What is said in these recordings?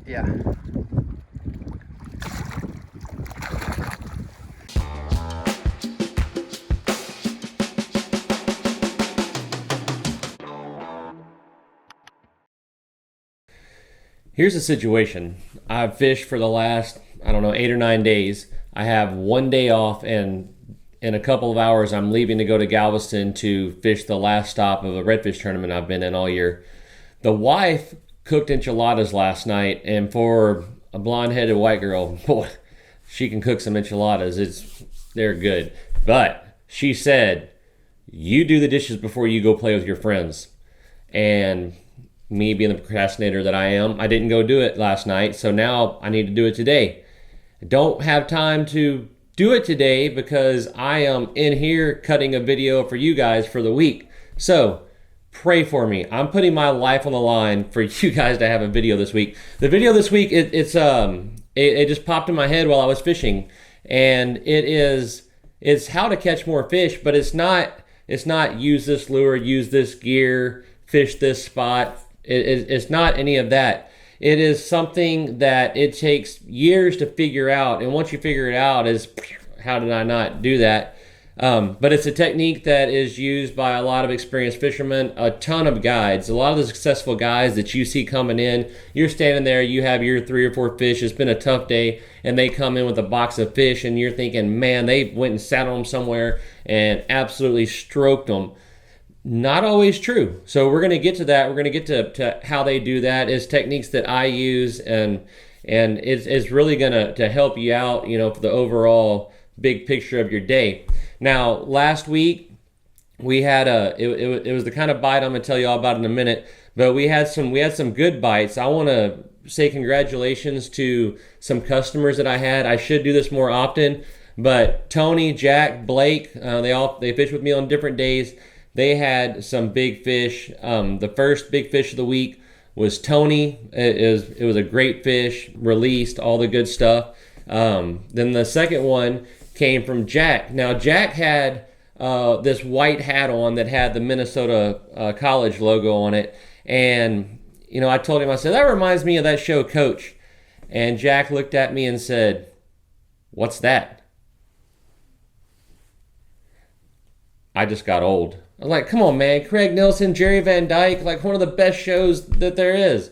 Yeah. Here's the situation. I've fished for the last, I don't know, 8 or 9 days. I have one day off, and in a couple of hours, I'm leaving to go to Galveston to fish the last stop of a redfish tournament I've been in all year. The wife cooked enchiladas last night, and for a blonde-headed white girl, boy, she can cook some enchiladas. They're good. But she said, "You do the dishes before you go play with your friends." And me being the procrastinator that I am, I didn't go do it last night, so now I need to do it today. I don't have time to do it today because I am in here cutting a video for you guys for the week. So pray for me. I'm putting my life on the line for you guys to have a video this week. The video this week, it just popped in my head while I was fishing, and it's how to catch more fish, but it's not use this lure, use this gear, fish this spot. It's not any of that. It is something that it takes years to figure out, and once you figure it out, is how did I not do that? But it's a technique that is used by a lot of experienced fishermen, a ton of guides. A lot of the successful guys that you see coming in, you're standing there, you have your 3 or 4 fish, it's been a tough day, and they come in with a box of fish, and you're thinking, man, they went and sat on them somewhere and absolutely stroked them. Not always true. So we're going to get to that. We're going to get to how they do that. It's techniques that I use, and it's really going to help you out, for the overall big picture of your day. Now, last week we had it was the kind of bite I'm going to tell you all about in a minute, but we had some good bites. I want to say congratulations to some customers that I had. I should do this more often, but Tony, Jack, Blake, they fish with me on different days. They had some big fish. The first big fish of the week was Tony. It was a great fish, released, all the good stuff. Then the second one came from Jack. Now, Jack had this white hat on that had the Minnesota College logo on it. And, I told him, I said, that reminds me of that show Coach. And Jack looked at me and said, "What's that?" I just got old. I'm like, come on, man. Craig Nelson, Jerry Van Dyke, like one of the best shows that there is.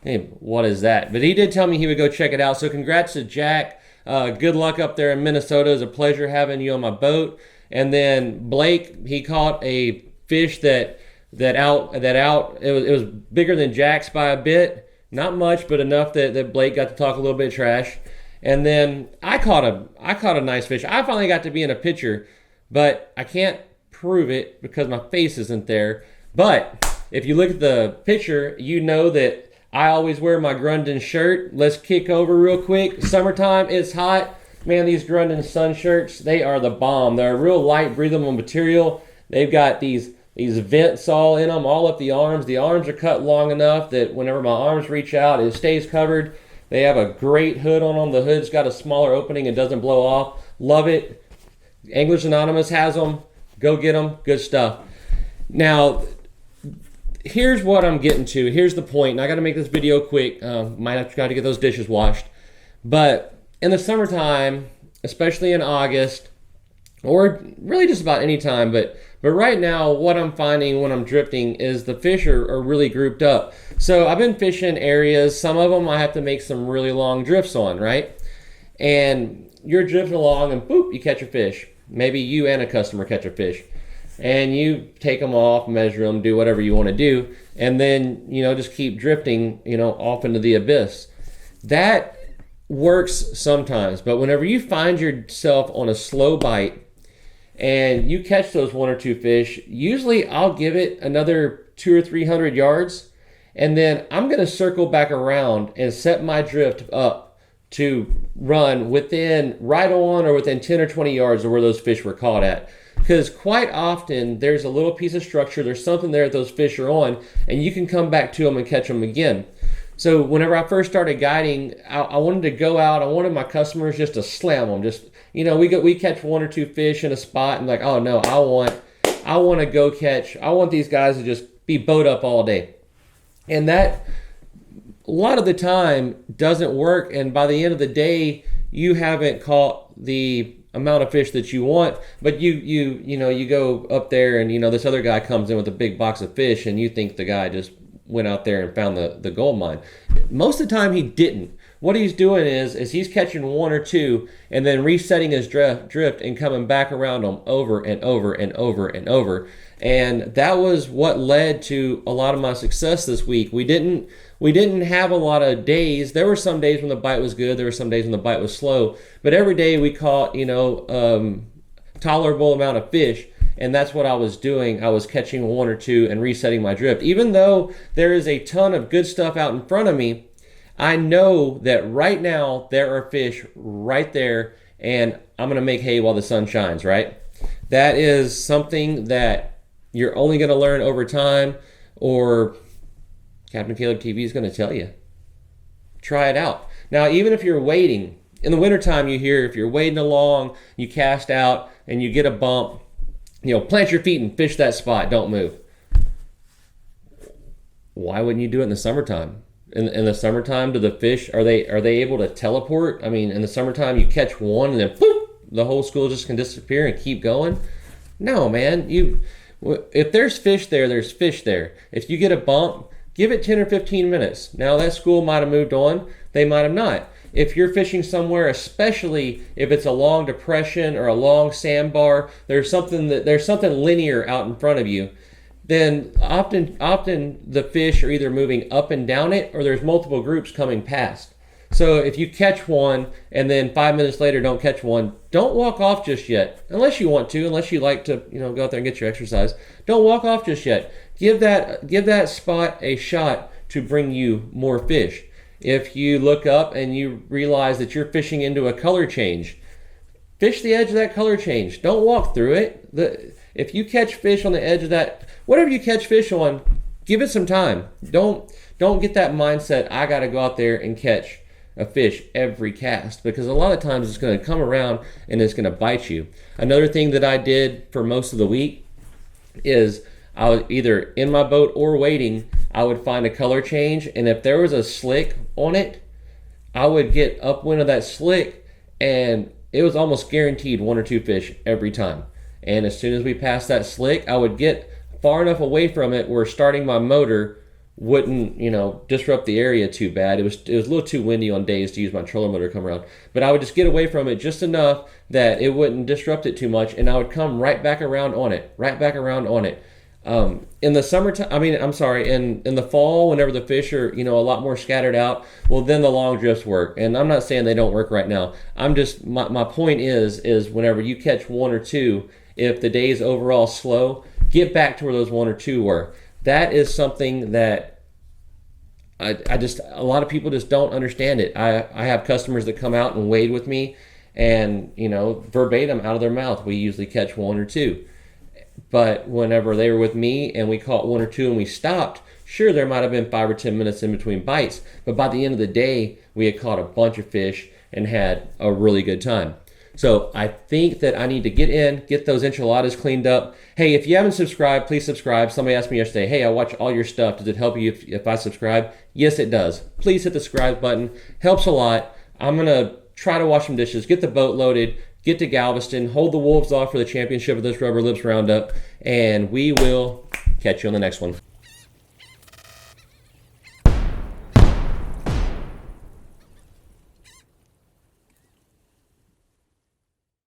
Hey, what is that? But he did tell me he would go check it out. So congrats to Jack. Good luck up there in Minnesota. It was a pleasure having you on my boat. And then Blake, he caught a fish that it was bigger than Jack's by a bit. Not much, but enough that Blake got to talk a little bit of trash. And then I caught a nice fish. I finally got to be in a picture, but I can't prove it because my face isn't there. But if you look at the picture, you know that I always wear my Grundon shirt. Let's kick over real quick. Summertime, it's hot. Man, these Grundon sun shirts, they are the bomb. They're a real light, breathable material. They've got these vents all in them, all up the arms. The arms are cut long enough that whenever my arms reach out, it stays covered. They have a great hood on them. The hood's got a smaller opening and doesn't blow off. Love it. Anglers Anonymous has them. Go get them. Good stuff. Now, here's what I'm getting to. Here's the point. And I got to make this video quick. Might have to try to get those dishes washed. But in the summertime, especially in August, or really just about any time, but right now, what I'm finding when I'm drifting is the fish are really grouped up. So I've been fishing areas. Some of them I have to make some really long drifts on, right? And you're drifting along and boop, you catch a fish. Maybe you and a customer catch a fish, and you take them off, measure them, do whatever you want to do, and then, just keep drifting, off into the abyss. That works sometimes, but whenever you find yourself on a slow bite and you catch those 1 or 2 fish, usually I'll give it another 200 or 300 yards, and then I'm going to circle back around and set my drift up to run right on or within 10 or 20 yards of where those fish were caught at. Because quite often there's a little piece of structure, there's something there that those fish are on, and you can come back to them and catch them again. So whenever I first started guiding, I wanted to go out, I wanted my customers just to slam them. Just, we catch 1 or 2 fish in a spot and like, oh no, I want to go catch, I want these guys to just be boat up all day. And that a lot of the time doesn't work, and by the end of the day, you haven't caught the amount of fish that you want, but you go up there and this other guy comes in with a big box of fish and you think the guy just went out there and found the gold mine. Most of the time he didn't. What he's doing is he's catching one or two and then resetting his drift and coming back around them over and over and over and over. And that was what led to a lot of my success this week. We didn't have a lot of days. There were some days when the bite was good. There were some days when the bite was slow. But every day we caught, tolerable amount of fish. And that's what I was doing. I was catching one or two and resetting my drift. Even though there is a ton of good stuff out in front of me, I know that right now there are fish right there, and I'm going to make hay while the sun shines, right? That is something that you're only going to learn over time, or Captain Caleb TV is going to tell you. Try it out. Now, even if you're waiting, in the wintertime you hear if you're wading along, you cast out and you get a bump, plant your feet and fish that spot, don't move. Why wouldn't you do it in the summertime? In the summertime, do the fish, are they able to teleport? I mean, in the summertime, you catch one and then boop, the whole school just can disappear and keep going? No, man. If there's fish there, there's fish there. If you get a bump, give it 10 or 15 minutes. Now, that school might have moved on. They might have not. If you're fishing somewhere, especially if it's a long depression or a long sandbar, there's something linear out in front of you, then often the fish are either moving up and down it or there's multiple groups coming past. So if you catch one and then 5 minutes later don't catch one, don't walk off just yet. Unless you want to, unless you like to, go out there and get your exercise. Don't walk off just yet. Give that spot a shot to bring you more fish. If you look up and you realize that you're fishing into a color change, fish the edge of that color change. Don't walk through it. If you catch fish on the edge of that, whatever you catch fish on, give it some time. Don't get that mindset, I got to go out there and catch a fish every cast, because a lot of times it's going to come around and it's going to bite you. Another thing that I did for most of the week is I was either in my boat or waiting, I would find a color change, and if there was a slick on it, I would get upwind of that slick, and it was almost guaranteed one or two fish every time. And as soon as we passed that slick, I would get far enough away from it where starting my motor wouldn't, disrupt the area too bad. It was a little too windy on days to use my trolling motor to come around. But I would just get away from it just enough that it wouldn't disrupt it too much, and I would come right back around on it. In the summertime, in the fall, whenever the fish are, a lot more scattered out, well, then the long drifts work. And I'm not saying they don't work right now. I'm just, my point is whenever you catch one or two, if the day is overall slow, get back to where those one or two were. That is something that a lot of people just don't understand it. I have customers that come out and wade with me, and, verbatim out of their mouth, we usually catch one or two. But whenever they were with me and we caught one or two and we stopped, sure, there might have been 5 or 10 minutes in between bites, but by the end of the day, we had caught a bunch of fish and had a really good time. So I think that I need to get those enchiladas cleaned up. Hey, if you haven't subscribed, please subscribe. Somebody asked me yesterday, hey, I watch all your stuff. Does it help you if I subscribe? Yes, it does. Please hit the subscribe button. Helps a lot. I'm going to try to wash some dishes, get the boat loaded, get to Galveston, hold the Wolves off for the championship of this Rubber Lips Roundup, and we will catch you on the next one.